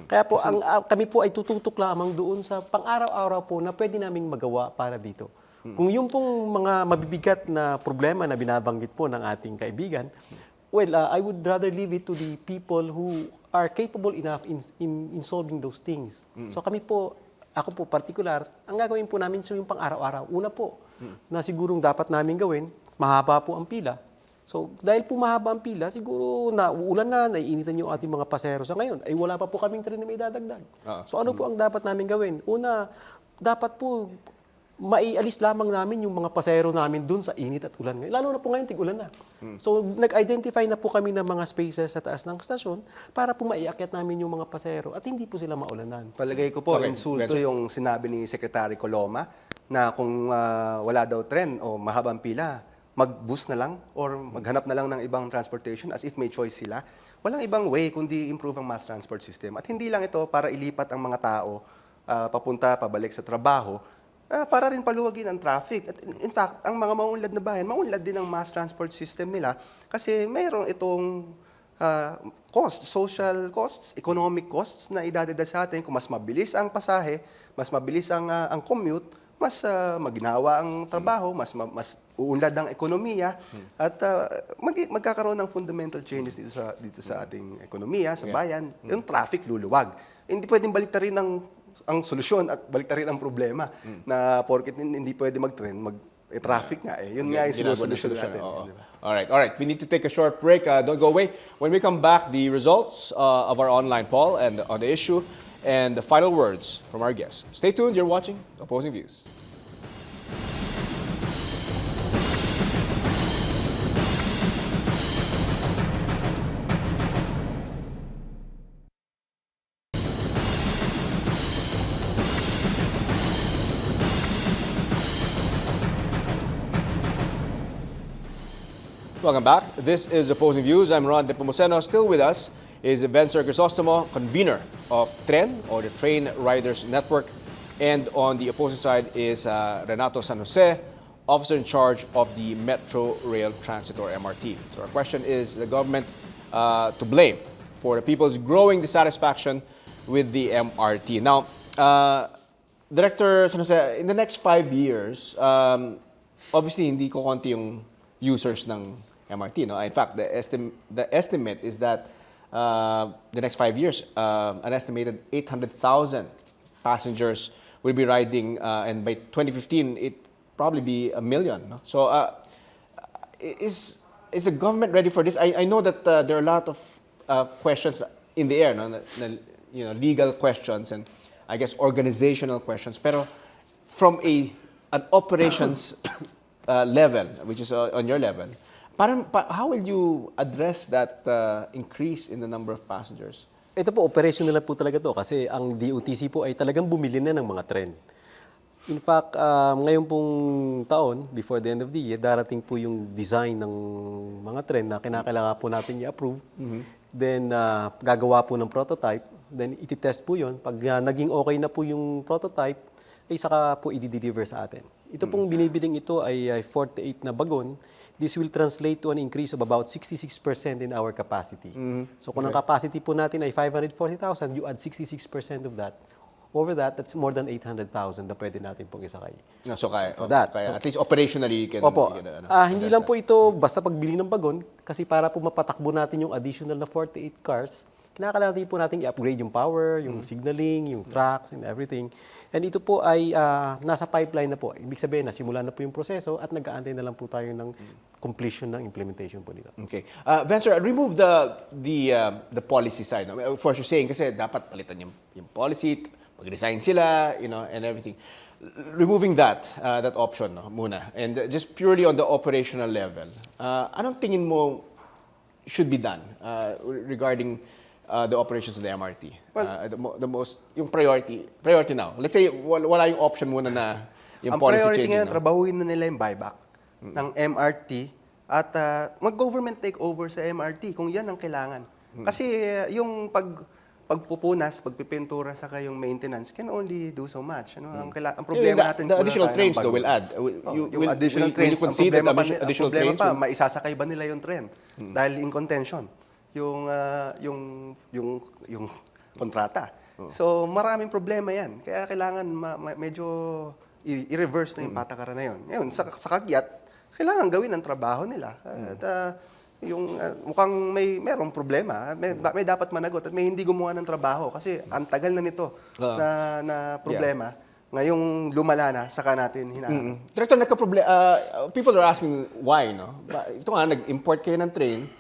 Kaya po kami po ay tututok lamang doon sa pang-araw-araw po na pwede naming magawa para dito. Kung yung pong mga mabibigat na problema na binabanggit po ng ating kaibigan, well, I would rather leave it to the people who are capable enough in solving those things. So kami po, ako po particular, ang gagawin po namin sa yung pang-araw-araw. Una po, na sigurong dapat namin gawin, mahaba po ang pila. So dahil po mahaba ang pila, siguro na uulan na, naiinitan yung ating mga pasero sa ngayon, ay wala pa po kaming tren na may dadagdag. So ano po ang dapat namin gawin? Una, dapat po maialis lamang namin yung mga pasahero namin dun sa init at ulan ngayon. Lalo na po ngayon, tig-ulan na. So, nag-identify na po kami ng mga spaces sa taas ng stasyon para po maiakyat namin yung mga pasahero at hindi po sila maulanan. Palagay ko po, Okay, insulto Benson. yung sinabi ni Secretary Coloma na kung wala daw tren o mahabang pila, mag-bus na lang or maghanap na lang ng ibang transportation as if may choice sila. Walang ibang way kundi improve ang mass transport system. At hindi lang ito para ilipat ang mga tao papunta, pabalik sa trabaho, para rin paluwagin ang traffic. At in fact, ang mga maunlad na bayan, maunlad din ang mass transport system nila kasi mayroong itong costs, social costs, economic costs na idadagdag sa atin. Kung mas mabilis ang pasahe, mas mabilis ang commute, mas maginawa ang trabaho, mas uunlad ang ekonomiya, at magkakaroon ng fundamental changes dito sa ating ekonomiya, sa bayan. Yung traffic luluwag. Hindi pwedeng baliktarin ang solusyon at baliktarin ang problema na porket hindi pwede mag-trend, traffic nga eh. Yun nga yung sinusolusyon natin. Alright. We need to take a short break. Don't go away. When we come back, the results of our online poll and on the issue and the final words from our guests. Stay tuned. You're watching Opposing Views. Welcome back. This is Opposing Views. I'm Ron Nepomuceno. Still with us is Vencer Crisostomo, convener of TREN, or the Train Riders Network. And on the opposing side is Renato San Jose, officer in charge of the Metro Rail Transit, or MRT. So our question is the government to blame for the people's growing dissatisfaction with the MRT. Now, Director San Jose, in the next 5 years, obviously hindi ko konti yung users ng MRT. No? In fact, the estimate is that the next 5 years, an estimated 800,000 passengers will be riding, and by 2015, it probably be 1 million. No? So, is the government ready for this? I know that there are a lot of questions in the air, no? Legal questions and I guess organizational questions. Pero from an operations level, which is on your level, how will you address that increase in the number of passengers? Ito po, operational na po talaga to kasi ang DOTC po ay talagang bumili na ng mga tren. In fact, ngayon pong taon, before the end of the year, darating po yung design ng mga tren na kinakailangan po natin i-approve. Then, gagawa po ng prototype. Then, iti-test po yun. Pag naging okay na po yung prototype, ay saka po i-deliver sa atin. Ito pong binibiling ito ay 48 na bagon. This will translate to an increase of about 66% in our capacity. So kung ang capacity po natin ay 540,000, you add 66% of that. Over that, that's more than 800,000 na pwede natin pong isakay. No, so kaya, For that. kaya So- at least operationally, you can... Opo. you can, Hindi lang po ito basta pagbili ng bagon kasi para po mapatakbo natin yung additional na 48 cars, kinakailangan po natin i-upgrade yung power, yung signaling, yung tracks and everything. And ito po ay nasa pipeline na po. Ibig sabihin na simula na po yung proseso at nag-aantay na lang po tayo ng completion ng implementation po nito. Okay. Venture, remove the policy side. No? Of course, you're saying kasi dapat palitan yung policy, mag-resign sila, and everything. Removing that option muna, and just purely on the operational level, anong tingin mo should be done regarding the operations of the MRT? The most, yung priority now. Let's say wala yung option muna na yung Ang policy priority changing. ngayon, trabahuin na nila yung buyback ng MRT at mag-government takeover sa MRT kung yan ang kailangan. Kasi yung pagpupunas, pagpipintura sa kayong maintenance can only do so much. Ang problema natin... The kulang additional tayo ng trains though bago. will add. Yung additional will trains, you concede that additional ang problema trains? pa, maisasakay ba nila yung tren? Dahil in contention, yung kontrata. So maraming problema yan. Kaya kailangan medyo i-reverse na yung patakaran na yun. Ngayon, sa kagyat, kailangan gawin ang trabaho nila. At mukhang merong problema, may dapat managot at may hindi gumawa ng trabaho kasi ang tagal na nito na problema. Ngayong lumala na, saka natin hinahanap. Director, people are asking why, no? Ito nga, nag-import kayo ng train,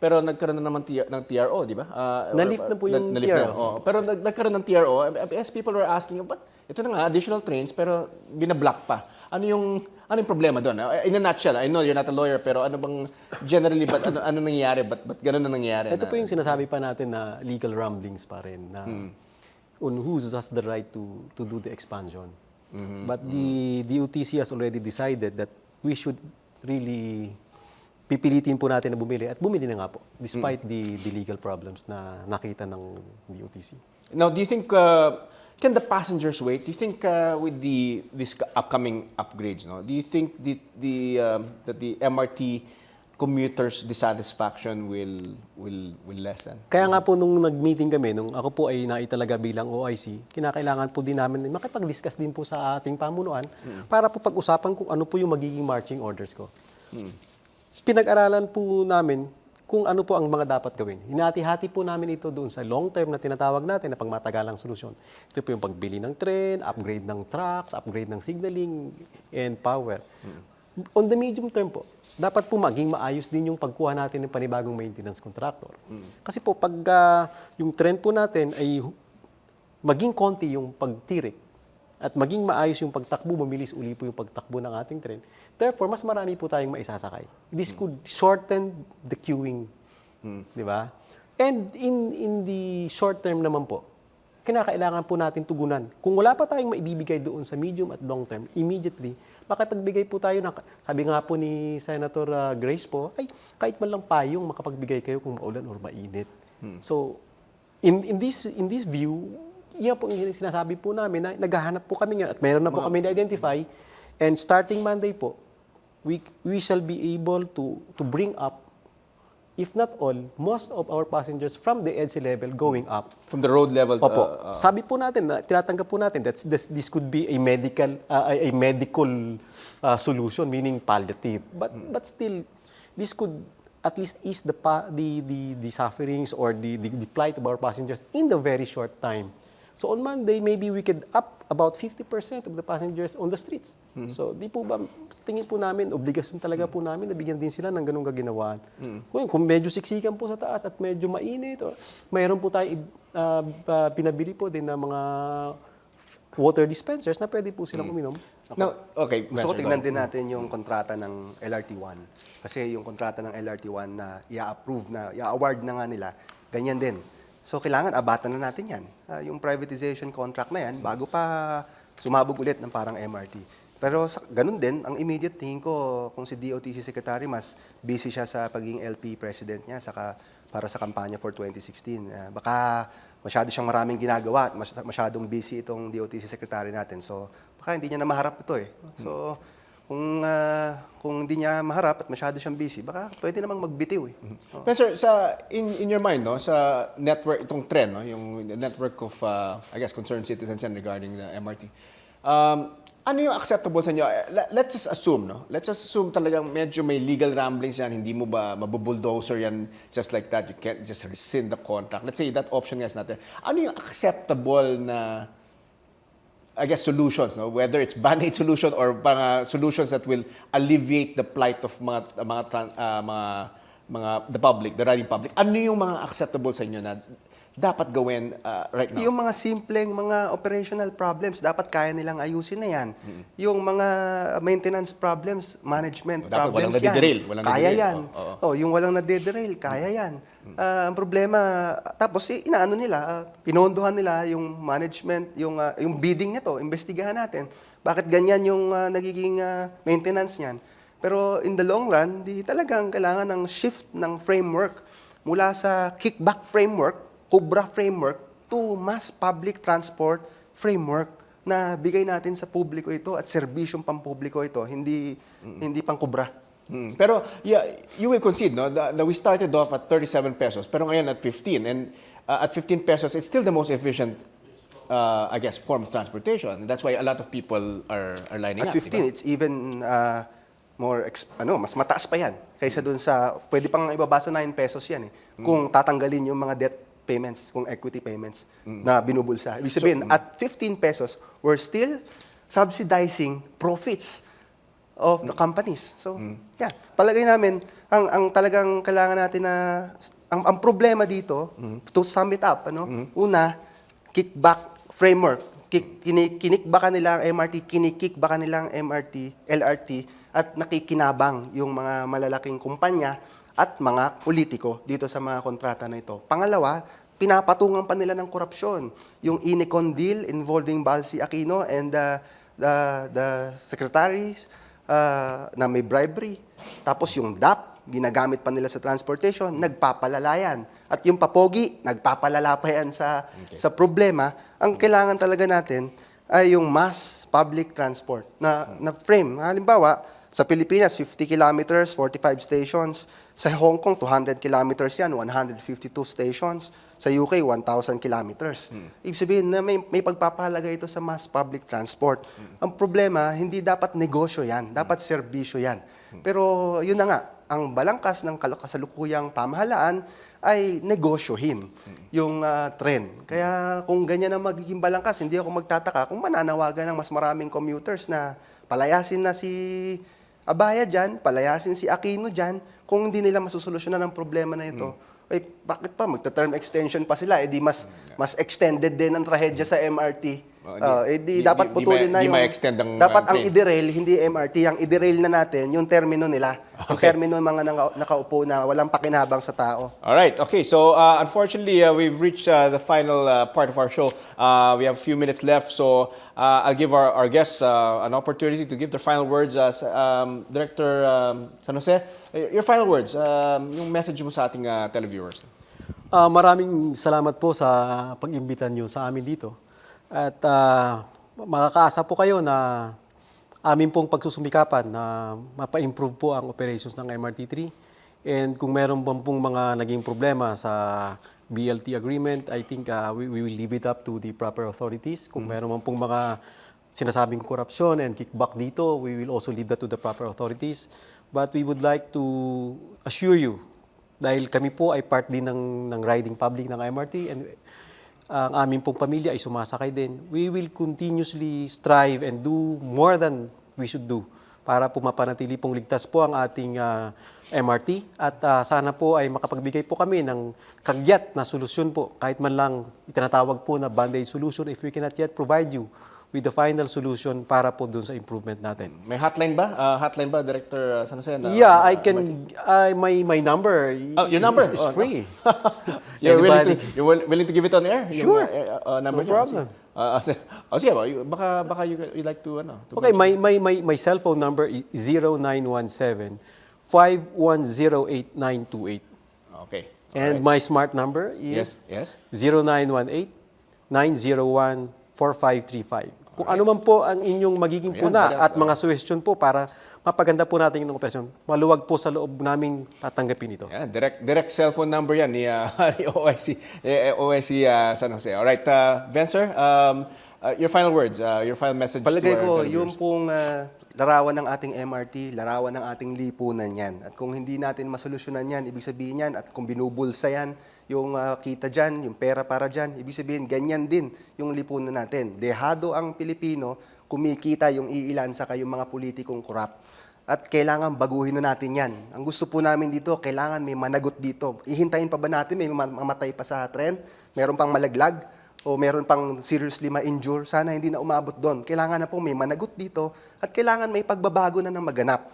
pero nagkaroon na naman ng TRO, di ba? Na-lift na po yung na-lift na. TRO. Oo. Pero nagkaroon ng TRO, as people are asking, but ito na nga, additional trains, pero binablock pa. Ano yung problema doon? In a nutshell, I know you're not a lawyer, pero ano bang, generally, ano nangyayari? Ba't ganun na nangyayari? Ito po yung sinasabi pa natin na legal rumblings pa rin na on who has the right to do the expansion. But the DOTC has already decided that we should really pipilitin po natin na bumili at bumili na nga po despite the legal problems na nakita ng DOTC. Now, do you think can the passengers wait? Do you think with this upcoming upgrades, no? Do you think that the MRT commuters' dissatisfaction will lessen? Kaya nga po nung nag-meeting kami, nung ako po ay naitalaga bilang OIC, kinakailangan po din namin makipag-discuss din po sa ating pamunuan para po pag-usapan kung ano po yung magiging marching orders ko. Pinag-aralan po namin kung ano po ang mga dapat gawin. Hinati-hati po namin ito doon sa long term na tinatawag natin na pangmatagalang solusyon. Ito po yung pagbili ng train, upgrade ng trucks, upgrade ng signaling, and power. On the medium term po, dapat po maging maayos din yung pagkuha natin ng panibagong maintenance contractor. Kasi po pag yung trend po natin ay maging konti yung pagtirik at maging maayos yung pagtakbo, mabilis uli po yung pagtakbo ng ating tren. Therefore, mas marami po tayong maisasakay. This could shorten the queuing. Di ba? And in the short term naman po, kinakailangan po natin tugunan. Kung wala pa tayong maibibigay doon sa medium at long term, immediately, makapagbigay po tayo ng, sabi nga po ni Senator Grace po, ay kahit man lang payong makapagbigay kayo kung maulan or mainit. So, in this view, yan po ang sinasabi po namin na naghahanap po kami nga at mayroon na po kami na-identify and starting Monday po, we shall be able to bring up, if not all, most of our passengers from the EDSA level going up. From the road level? Opo. Sabi po natin, tinatanggap po natin that this could be a medical solution, meaning palliative. But still, this could at least ease the sufferings or the plight of our passengers in the very short time. So on Monday, maybe we could up about 50% of the passengers on the streets. So di po ba, tingin po namin, obligasyon talaga po namin na bigyan din sila ng ganung kaginawaan. Kung medyo siksikan po sa taas at medyo mainit, or mayroon po tayo pinabili po din ng mga water dispensers na pwede po silang uminom. Now, okay. Gusto ko Venture, tingnan go din natin yung kontrata ng LRT1. Kasi yung kontrata ng LRT1 na i-approve na, i-award na nga nila, ganyan din. So, kailangan abatan na natin yan. Yung privatization contract na yan, bago pa sumabog ulit ng parang MRT. Pero ganun din, ang immediate tingin ko, kung si DOTC Secretary, mas busy siya sa pagiging LP President niya para sa kampanya for 2016. Baka masyado siyang maraming ginagawa at masyadong busy itong DOTC secretary natin. So, baka hindi niya na maharap ito eh. So, kung hindi niya maharap at masyado siyang busy, baka pwede namang magbitiw eh. Pero sir, in your mind, no, sa network, itong trend, no, yung network of, I guess, concerned citizens yan regarding the MRT, ano yung acceptable sa inyo? Let's just assume, no? Let's just assume talagang medyo may legal ramblings yan, hindi mo ba mabubulldozer yan just like that, you can't just rescind the contract. Let's say that option is not there. Ano yung acceptable na, I guess, solutions, no? Whether it's band-aid solution or mga solutions that will alleviate the plight of the public, the riding public. Ano yung mga acceptable sa inyo na dapat gawin right now? Yung mga simpleng mga operational problems, dapat kaya nilang ayusin na yan. Yung mga maintenance problems, management Dapat problems walang nadiderail, yan. walang Kaya nadiderail. yan. Oo. Yung walang nadiderail, kaya yan. Ang problema, tapos inaano nila, pinondohan nila yung management, yung bidding nito, investigahan natin. Bakit ganyan yung nagiging maintenance niyan? Pero in the long run, di talagang kailangan ng shift ng framework mula sa kickback framework, Cobra framework, to mass public transport framework na bigay natin sa publiko ito at serbisyong pampubliko ito, hindi pang Cobra. Pero yeah, you will concede, no, that we started off at 37 pesos, pero ngayon at 15, and at 15 pesos, it's still the most efficient, I guess, form of transportation. That's why a lot of people are lining At up. 15, diba? it's even mas mataas pa yan kaysa dun sa, pwede pang ibabasa 9 pesos yan eh, kung tatanggalin yung mga debt payments, kung equity payments na binubulsa. Ibig sabihin, at 15 pesos, we're still subsidizing profits of the companies. So, yeah, palagay namin, ang talagang kailangan natin na, ang problema dito, to sum it up, una, kickback framework. Kinikbaka nila ang MRT, kinikikbaka nila ang MRT, LRT, at nakikinabang yung mga malalaking kumpanya at mga politiko dito sa mga kontrata na ito. Pangalawa, pinapatungan pa nila ng korupsyon. Yung Inecon deal involving Balsi Aquino and the secretaries na may bribery. Tapos yung DAP, ginagamit pa nila sa transportation, nagpapalalayan. At yung papogi, nagpapalala pa yan sa problema. Ang kailangan talaga natin ay yung mass public transport na frame. Halimbawa, sa Pilipinas, 50 kilometers, 45 stations. Sa Hong Kong, 200 kilometers yan, 152 stations. Sa UK, 1,000 kilometers. Ibig sabihin na may pagpapahalaga ito sa mass public transport. Ang problema, hindi dapat negosyo yan, dapat serbisyo yan. Pero yun na nga, ang balangkas ng kasalukuyang pamahalaan ay negosyohin yung trend. Kaya kung ganyan ang magiging balangkas, hindi ako magtataka kung mananawagan ng mas maraming commuters na palayasin na si Abaya dyan, palayasin si Aquino dyan, kung hindi nila masusolusyonan ang problema na ito. Eh, bakit pa? Magta-term extension pa sila. Eh, di mas extended din ang trahedya sa MRT. Dapat putulin na yung... Dapat ang i-derail, hindi MRT. Ang i-derail na natin, yung termino nila. Yung termino ng mga nakaupo na walang pakinabang sa tao. Alright, okay. So, unfortunately, we've reached the final part of our show. We have a few minutes left, so I'll give our guests an opportunity to give their final words. Director San Jose, your final words, yung message mo sa ating televiewers. Maraming salamat po sa pag-imbita niyo sa amin dito. At makakaasa po kayo na amin pong pagsusumikapan na mapa-improve po ang operations ng MRT3. And kung meron pong mga naging problema sa BLT agreement, I think we will leave it up to the proper authorities. Kung meron pong mga sinasabing korupsyon and kickback dito, we will also leave that to the proper authorities. But we would like to assure you, dahil kami po ay part din ng riding public ng MRT and ang aming pong pamilya ay sumasakay din, we will continuously strive and do more than we should do para po mapanatili pong ligtas po ang ating MRT at sana po ay makapagbigay po kami ng kagyat na solusyon po kahit man lang itinatawag po na band-aid solution if we cannot yet provide you with the final solution para po dun sa improvement natin. May hotline ba? Hotline ba, Director San Jose? Yeah, I can, my number your number is free. You're willing to give it on air? Sure. Yung, number No problem. Sige, baka you'd like to, Okay, my cell phone number is 0917-5108928. Okay. And my smart number is Yes. 0918-901-4535. Kung ano man po ang inyong magiging Ayan, puna direct, at mga suggestion po para mapaganda po natin yung operasyon, maluwag po sa loob namin tatanggapin ito. Yeah, direct cellphone number yan ni ni OIC San Jose. All right, Vencer, your final words, your final message Palagay to our ko, yung viewers. pong larawan ng ating MRT, larawan ng ating lipunan yan. At kung hindi natin masolusyonan yan, ibig sabihin yan, at kung binubulsa yan, yung kita dyan, yung pera para dyan, ibig sabihin, ganyan din yung lipunan natin. Dehado ang Pilipino, kumikita yung iilan sa kayong mga politikong korap. At kailangan baguhin na natin yan. Ang gusto po namin dito, kailangan may managot dito. Ihintayin pa ba natin, may mamatay pa sa trend? Meron pang malaglag? O meron pang seriously ma-injure? Sana hindi na umabot doon. Kailangan na po may managot dito at kailangan may pagbabago na ng maganap.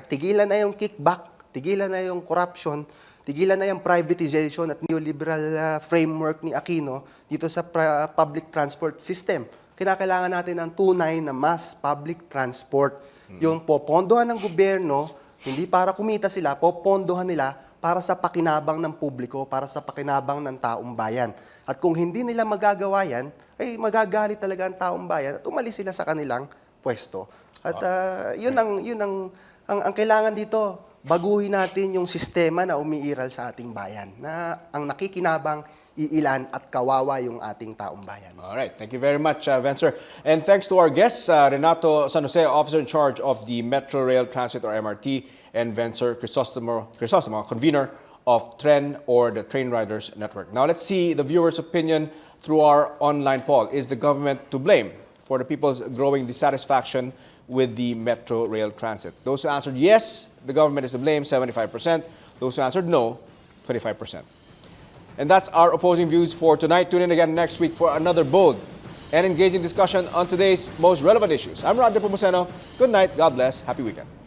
Tigilan na yung kickback, tigilan na yung corruption, tigilan na yung privatization at neoliberal framework ni Aquino dito sa public transport system. Kinakailangan natin ng tunay na mass public transport. Yung popondohan ng gobyerno, hindi para kumita sila, popondohan nila para sa pakinabang ng publiko, para sa pakinabang ng taong bayan. At kung hindi nila magagawa yan, ay magagalit talaga ang taong bayan at umalis sila sa kanilang pwesto. At yun ang kailangan dito, baguhin natin yung sistema na umiiral sa ating bayan, na ang nakikinabang iilan at kawawa yung ating taong bayan. All right. Thank you very much, Vencer. And thanks to our guests, Renato San Jose, Officer in Charge of the Metro Rail Transit or MRT, and Vencer Crisostomo, convener of TREN or the Train Riders Network. Now let's see the viewers' opinion through our online poll. Is the government to blame for the people's growing dissatisfaction with the Metro Rail Transit? Those who answered yes, the government is to blame, 75%. Those who answered no, 25%. And that's our opposing views for tonight. Tune in again next week for another bold and engaging discussion on today's most relevant issues. I'm Rod Depomuceno. Good night, God bless, happy weekend.